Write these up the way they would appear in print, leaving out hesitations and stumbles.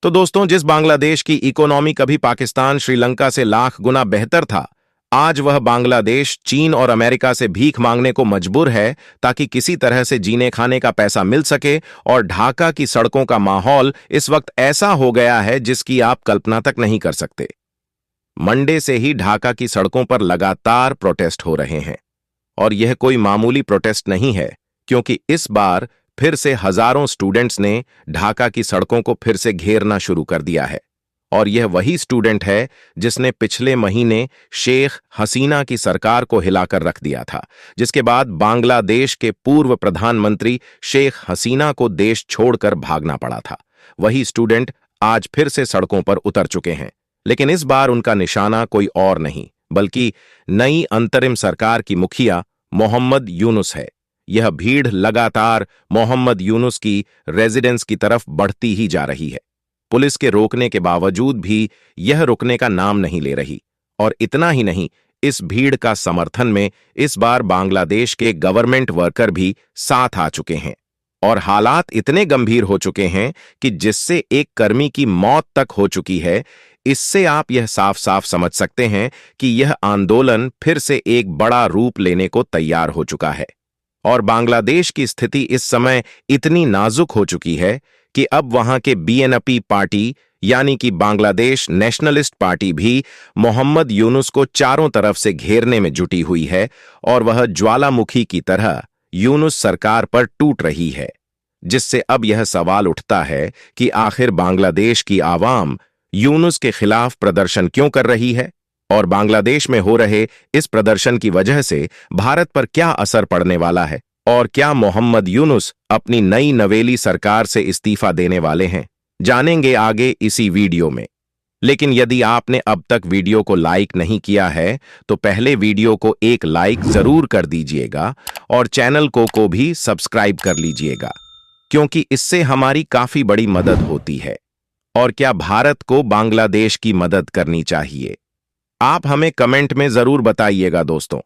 तो दोस्तों, जिस बांग्लादेश की इकोनॉमी कभी पाकिस्तान श्रीलंका से लाख गुना बेहतर था, आज वह बांग्लादेश चीन और अमेरिका से भीख मांगने को मजबूर है ताकि किसी तरह से जीने खाने का पैसा मिल सके। और ढाका की सड़कों का माहौल इस वक्त ऐसा हो गया है जिसकी आप कल्पना तक नहीं कर सकते। मंडे से ही ढाका की सड़कों पर लगातार प्रोटेस्ट हो रहे हैं और यह कोई मामूली प्रोटेस्ट नहीं है, क्योंकि इस बार फिर से हजारों स्टूडेंट्स ने ढाका की सड़कों को फिर से घेरना शुरू कर दिया है। और यह वही स्टूडेंट है जिसने पिछले महीने शेख हसीना की सरकार को हिलाकर रख दिया था, जिसके बाद बांग्लादेश के पूर्व प्रधानमंत्री शेख हसीना को देश छोड़कर भागना पड़ा था। वही स्टूडेंट आज फिर से सड़कों पर उतर चुके हैं, लेकिन इस बार उनका निशाना कोई और नहीं बल्कि नई अंतरिम सरकार की मुखिया मोहम्मद यूनुस है। यह भीड़ लगातार मोहम्मद यूनुस की रेजिडेंस की तरफ बढ़ती ही जा रही है। पुलिस के रोकने के बावजूद भी यह रुकने का नाम नहीं ले रही। और इतना ही नहीं, इस भीड़ का समर्थन में इस बार बांग्लादेश के गवर्नमेंट वर्कर भी साथ आ चुके हैं। और हालात इतने गंभीर हो चुके हैं कि जिससे एक कर्मी की मौत तक हो चुकी है। इससे आप यह साफ साफ समझ सकते हैं कि यह आंदोलन फिर से एक बड़ा रूप लेने को तैयार हो चुका है। और बांग्लादेश की स्थिति इस समय इतनी नाजुक हो चुकी है कि अब वहां के बीएनपी पार्टी यानी कि बांग्लादेश नेशनलिस्ट पार्टी भी मोहम्मद यूनुस को चारों तरफ से घेरने में जुटी हुई है और वह ज्वालामुखी की तरह यूनुस सरकार पर टूट रही है। जिससे अब यह सवाल उठता है कि आखिर बांग्लादेश की आवाम यूनुस के खिलाफ प्रदर्शन क्यों कर रही है और बांग्लादेश में हो रहे इस प्रदर्शन की वजह से भारत पर क्या असर पड़ने वाला है और क्या मोहम्मद यूनुस अपनी नई नवेली सरकार से इस्तीफा देने वाले हैं, जानेंगे आगे इसी वीडियो में। लेकिन यदि आपने अब तक वीडियो को लाइक नहीं किया है तो पहले वीडियो को एक लाइक जरूर कर दीजिएगा और चैनल को भी सब्सक्राइब कर लीजिएगा, क्योंकि इससे हमारी काफी बड़ी मदद होती है। और क्या भारत को बांग्लादेश की मदद करनी चाहिए? आप हमें कमेंट में जरूर बताइएगा दोस्तों।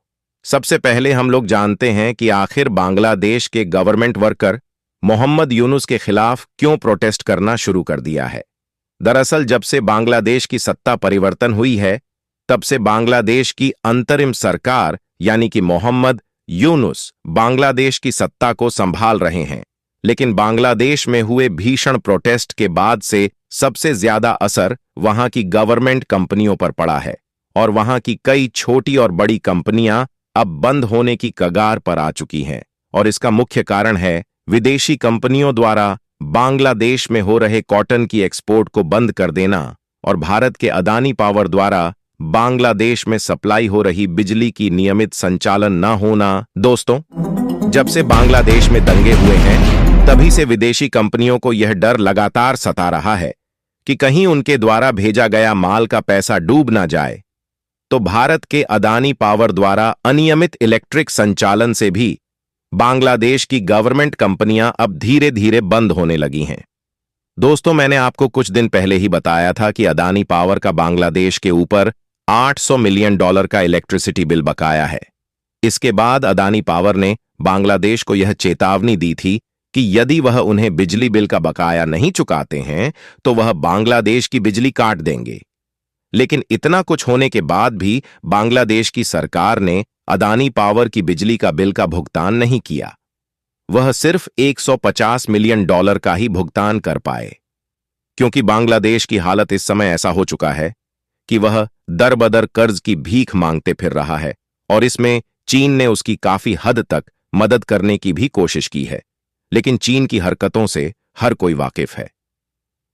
सबसे पहले हम लोग जानते हैं कि आखिर बांग्लादेश के गवर्नमेंट वर्कर मोहम्मद यूनुस के खिलाफ क्यों प्रोटेस्ट करना शुरू कर दिया है। दरअसल जब से बांग्लादेश की सत्ता परिवर्तन हुई है, तब से बांग्लादेश की अंतरिम सरकार यानी कि मोहम्मद यूनुस बांग्लादेश की सत्ता को संभाल रहे हैं। लेकिन बांग्लादेश में हुए भीषण प्रोटेस्ट के बाद से सबसे ज्यादा असर वहां की गवर्नमेंट कंपनियों पर पड़ा है और वहां की कई छोटी और बड़ी कंपनियां अब बंद होने की कगार पर आ चुकी हैं। और इसका मुख्य कारण है विदेशी कंपनियों द्वारा बांग्लादेश में हो रहे कॉटन की एक्सपोर्ट को बंद कर देना और भारत के अदानी पावर द्वारा बांग्लादेश में सप्लाई हो रही बिजली की नियमित संचालन न होना। दोस्तों, जब से बांग्लादेश में दंगे हुए हैं, तभी से विदेशी कंपनियों को यह डर लगातार सता रहा है कि कहीं उनके द्वारा भेजा गया माल का पैसा डूब ना जाए। तो भारत के अदानी पावर द्वारा अनियमित इलेक्ट्रिक संचालन से भी बांग्लादेश की गवर्नमेंट कंपनियां अब धीरे धीरे बंद होने लगी हैं। दोस्तों, मैंने आपको कुछ दिन पहले ही बताया था कि अदानी पावर का बांग्लादेश के ऊपर $800 मिलियन का इलेक्ट्रिसिटी बिल बकाया है। इसके बाद अदानी पावर ने बांग्लादेश को यह चेतावनी दी थी कि यदि वह उन्हें बिजली बिल का बकाया नहीं चुकाते हैं तो वह बांग्लादेश की बिजली काट देंगे। लेकिन इतना कुछ होने के बाद भी बांग्लादेश की सरकार ने अदानी पावर की बिजली का बिल का भुगतान नहीं किया। वह सिर्फ $150 मिलियन का ही भुगतान कर पाए, क्योंकि बांग्लादेश की हालत इस समय ऐसा हो चुका है कि वह दर बदर कर्ज की भीख मांगते फिर रहा है और इसमें चीन ने उसकी काफी हद तक मदद करने की भी कोशिश की है। लेकिन चीन की हरकतों से हर कोई वाकिफ है।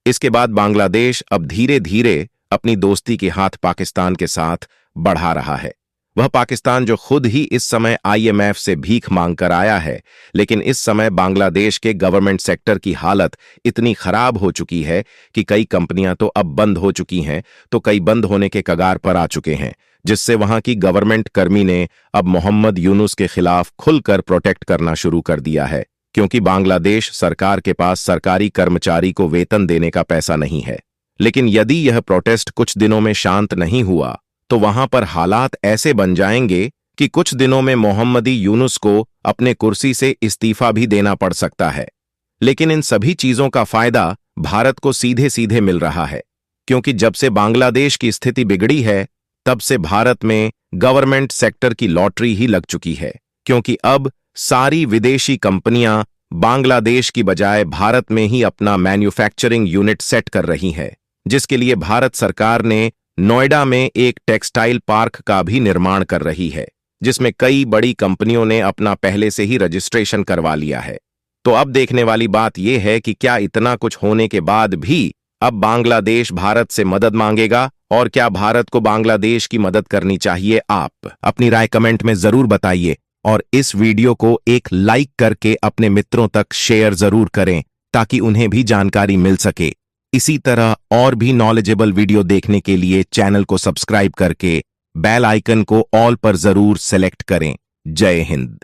इसके बाद बांग्लादेश अब धीरे धीरे अपनी दोस्ती के हाथ पाकिस्तान के साथ बढ़ा रहा है। वह पाकिस्तान जो खुद ही इस समय IMF से भीख मांग कर आया है, लेकिन इस समय बांग्लादेश के गवर्नमेंट सेक्टर की हालत इतनी खराब हो चुकी है कि कई कंपनियां तो अब बंद हो चुकी हैं, तो कई बंद होने के कगार पर आ चुके हैं, जिससे वहां की गवर्नमेंट कर्मी ने अब मोहम्मद यूनुस के खिलाफ खुलकर प्रोटेक्ट करना शुरू कर दिया है, क्योंकि बांग्लादेश सरकार के पास सरकारी कर्मचारी को वेतन देने का पैसा नहीं है। लेकिन यदि यह प्रोटेस्ट कुछ दिनों में शांत नहीं हुआ तो वहां पर हालात ऐसे बन जाएंगे कि कुछ दिनों में मोहम्मदी यूनुस को अपने कुर्सी से इस्तीफा भी देना पड़ सकता है। लेकिन इन सभी चीजों का फायदा भारत को सीधे सीधे मिल रहा है, क्योंकि जब से बांग्लादेश की स्थिति बिगड़ी है तब से भारत में गवर्नमेंट सेक्टर की लॉटरी ही लग चुकी है, क्योंकि अब सारी विदेशी कंपनियां बांग्लादेश की बजाय भारत में ही अपना मैन्युफैक्चरिंग यूनिट सेट कर रही है, जिसके लिए भारत सरकार ने नोएडा में एक टेक्सटाइल पार्क का भी निर्माण कर रही है, जिसमें कई बड़ी कंपनियों ने अपना पहले से ही रजिस्ट्रेशन करवा लिया है। तो अब देखने वाली बात यह है कि क्या इतना कुछ होने के बाद भी अब बांग्लादेश भारत से मदद मांगेगा, और क्या भारत को बांग्लादेश की मदद करनी चाहिए? आप अपनी राय कमेंट में जरूर बताइए और इस वीडियो को एक लाइक करके अपने मित्रों तक शेयर जरूर करें ताकि उन्हें भी जानकारी मिल सके। इसी तरह और भी नॉलेजेबल वीडियो देखने के लिए चैनल को सब्सक्राइब करके बेल आइकन को ऑल पर जरूर सेलेक्ट करें। जय हिंद।